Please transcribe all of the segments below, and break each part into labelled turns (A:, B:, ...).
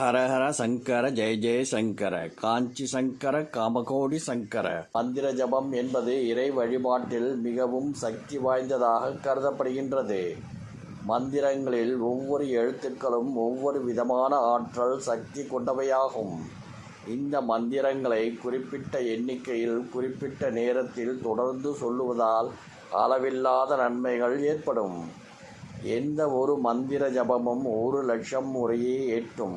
A: ஹரஹர சங்கர ஜெய ஜெய சங்கர காஞ்சி சங்கர காமகோடி சங்கர. மந்திர ஜபம் என்பது இறை வழிபாட்டில் மிகவும் சக்தி வாய்ந்ததாக கருதப்படுகின்றது. மந்திரங்களில் ஒவ்வொரு எழுத்துக்களும் ஒவ்வொரு விதமான ஆற்றல் சக்தி கொண்டவையாகும். இந்த மந்திரங்களை குறிப்பிட்ட எண்ணிக்கையில் குறிப்பிட்ட நேரத்தில் தொடர்ந்து சொல்லுவதால் அளவில்லாத நன்மைகள் ஏற்படும். எந்த ஒரு மந்திர ஜபமும் 1,00,000 முறையே எட்டும்.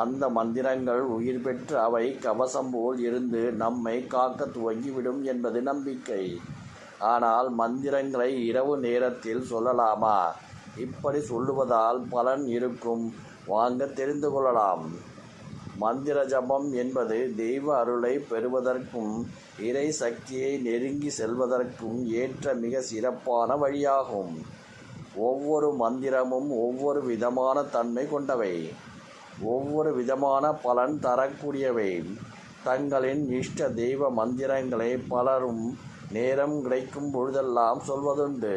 A: அந்த மந்திரங்கள் உயிர் பெற்று அவை கவசம் போல் இருந்து நம்மை காக்க துவங்கிவிடும் என்பது நம்பிக்கை. ஆனால் மந்திரங்களை இரவு நேரத்தில் சொல்லலாமா? இப்படி சொல்லுவதால் பலன் இருக்கும், வாங்க தெரிந்து கொள்ளலாம். மந்திர ஜபம் என்பது தெய்வ அருளை பெறுவதற்கும் இறை சக்தியை நெருங்கி செல்வதற்கும் ஏற்ற மிக சிறப்பான வழியாகும். ஒவ்வொரு மந்திரமும் ஒவ்வொரு விதமான தன்மை கொண்டவை, ஒவ்வொரு விதமான பலன் தரக்கூடியவை. தங்களின் இஷ்ட தெய்வ மந்திரங்களை பலரும் நேரம் கிடைக்கும் பொழுதெல்லாம் சொல்வதுண்டு.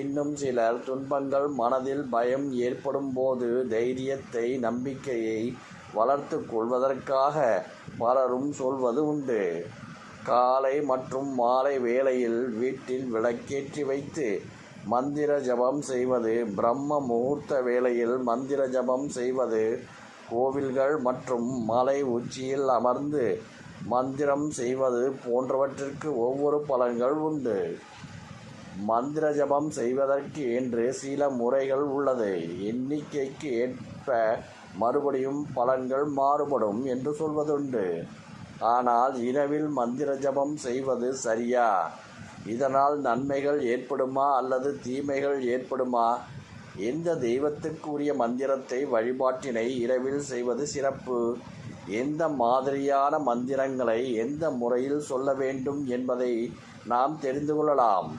A: இன்னும் சிலர் துன்பங்கள் மனதில் பயம் ஏற்படும் போது தைரியத்தை நம்பிக்கையை வளர்த்து கொள்வதற்காக பலரும் சொல்வது உண்டு. காலை மற்றும் மாலை வேளையில் வீட்டில் விளக்கேற்றி வைத்து மந்திர ஜபம் செய்வது, பிரம்ம முகூர்த்த வேளையில் மந்திர ஜபம் செய்வது, கோவில்கள் மற்றும் மலை உச்சியில் அமர்ந்து மந்திரம் செய்வது போன்றவற்றிற்கு ஒவ்வொரு பலன்கள் உண்டு. மந்திர ஜபம் செய்வதற்கு என்று சில முறைகள் உள்ளது. எண்ணிக்கைக்கு ஏற்ப மறுபடியும் பலன்கள் மாறுபடும் என்று சொல்வதுண்டு. ஆனால் இரவில் மந்திர ஜபம் செய்வது சரியா? இதனால் நன்மைகள் ஏற்படுமா அல்லது தீமைகள் ஏற்படுமா? எந்த தெய்வத்துக்குரிய மந்திரத்தை வழிபாட்டினை இரவில் செய்வது சிறப்பு? எந்த மாதிரியான மந்திரங்களை எந்த முறையில் சொல்ல வேண்டும் என்பதை நாம் தெரிந்து கொள்ளலாம்.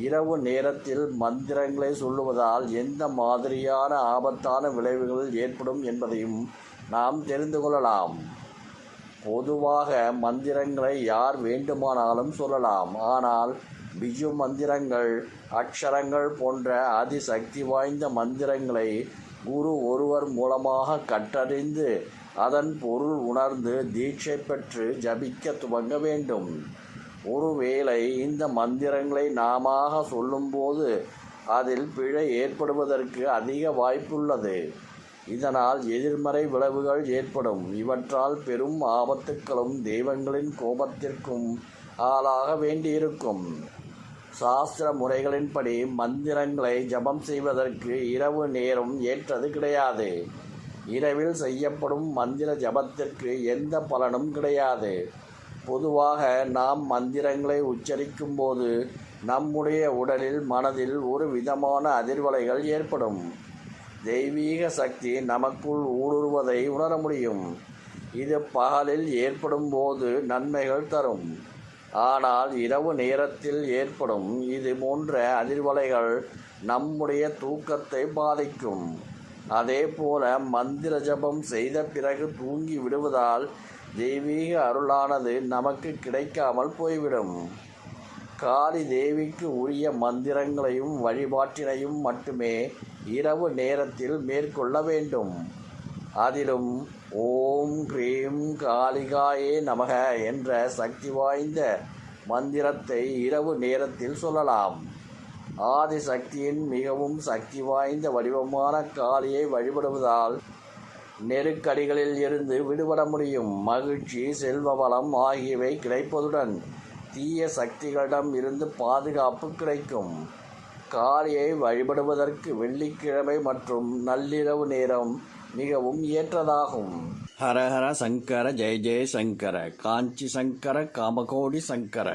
A: இரவு நேரத்தில் மந்திரங்களை சொல்லுவதால் எந்த மாதிரியான ஆபத்தான விளைவுகள் ஏற்படும் என்பதையும் நாம் தெரிந்து கொள்ளலாம். பொதுவாக மந்திரங்களை யார் வேண்டுமானாலும் சொல்லலாம். ஆனால் பிஜு மந்திரங்கள், அக்ஷரங்கள் போன்ற அதிசக்தி வாய்ந்த மந்திரங்களை குரு ஒருவர் மூலமாக கற்றறிந்து அதன் பொருள் உணர்ந்து தீட்சை பெற்று ஜபிக்க துவங்க வேண்டும். ஒருவேளை இந்த மந்திரங்களை நாமாக சொல்லும்போது அதில் பிழை ஏற்படுவதற்கு அதிக வாய்ப்புள்ளது. இதனால் எதிர்மறை விளைவுகள் ஏற்படும். இவற்றால் பெரும் ஆபத்துக்களும் தெய்வங்களின் கோபத்திற்கும் ஆளாக வேண்டியிருக்கும். சாஸ்திர முறைகளின்படி மந்திரங்களை ஜபம் செய்வதற்கு இரவு நேரம் ஏற்றது கிடையாது. இரவில் செய்யப்படும் மந்திர ஜபத்திற்கு எந்த பலனும் கிடையாது. பொதுவாக நாம் மந்திரங்களை உச்சரிக்கும் போது நம்முடைய உடலில் மனதில் ஒரு விதமான அதிர்வலைகள் ஏற்படும். தெய்வீக சக்தி நமக்குள் ஊடுருவதை உணர முடியும். இது பகலில் ஏற்படும் போது நன்மைகள் தரும். ஆனால் இரவு நேரத்தில் ஏற்படும் இது போன்ற அதிர்வலைகள் நம்முடைய தூக்கத்தை பாதிக்கும். அதே போல மந்திர ஜபம் செய்த பிறகு தூங்கி விடுவதால் தெய்வீக அருளானது நமக்கு கிடைக்காமல் போய்விடும். காளி தேவிக்கு உரிய மந்திரங்களையும் வழிபாட்டினையும் மட்டுமே இரவு நேரத்தில் மேற்கொள்ள வேண்டும். அதிலும் ஓம் கிரீம் காளிகாயே நமக என்ற சக்தி வாய்ந்த மந்திரத்தை இரவு நேரத்தில் சொல்லலாம். ஆதிசக்தியின் மிகவும் சக்தி வாய்ந்த வடிவமான காளியை வழிபடுவதால் நெருக்கடிகளில் இருந்து விடுபட முடியும். மகிழ்ச்சி, செல்வ வளம் ஆகியவை கிடைப்பதுடன் தீய சக்திகளிடம் இருந்து பாதுகாப்பு கிடைக்கும். காளியை வழிபடுவதற்கு வெள்ளிக்கிழமை மற்றும் நள்ளிரவு நேரம் மிகவும் ஏற்றதாகும். ஹரஹர சங்கர ஜெய ஜெய சங்கர காஞ்சி சங்கர காமகோடி சங்கர.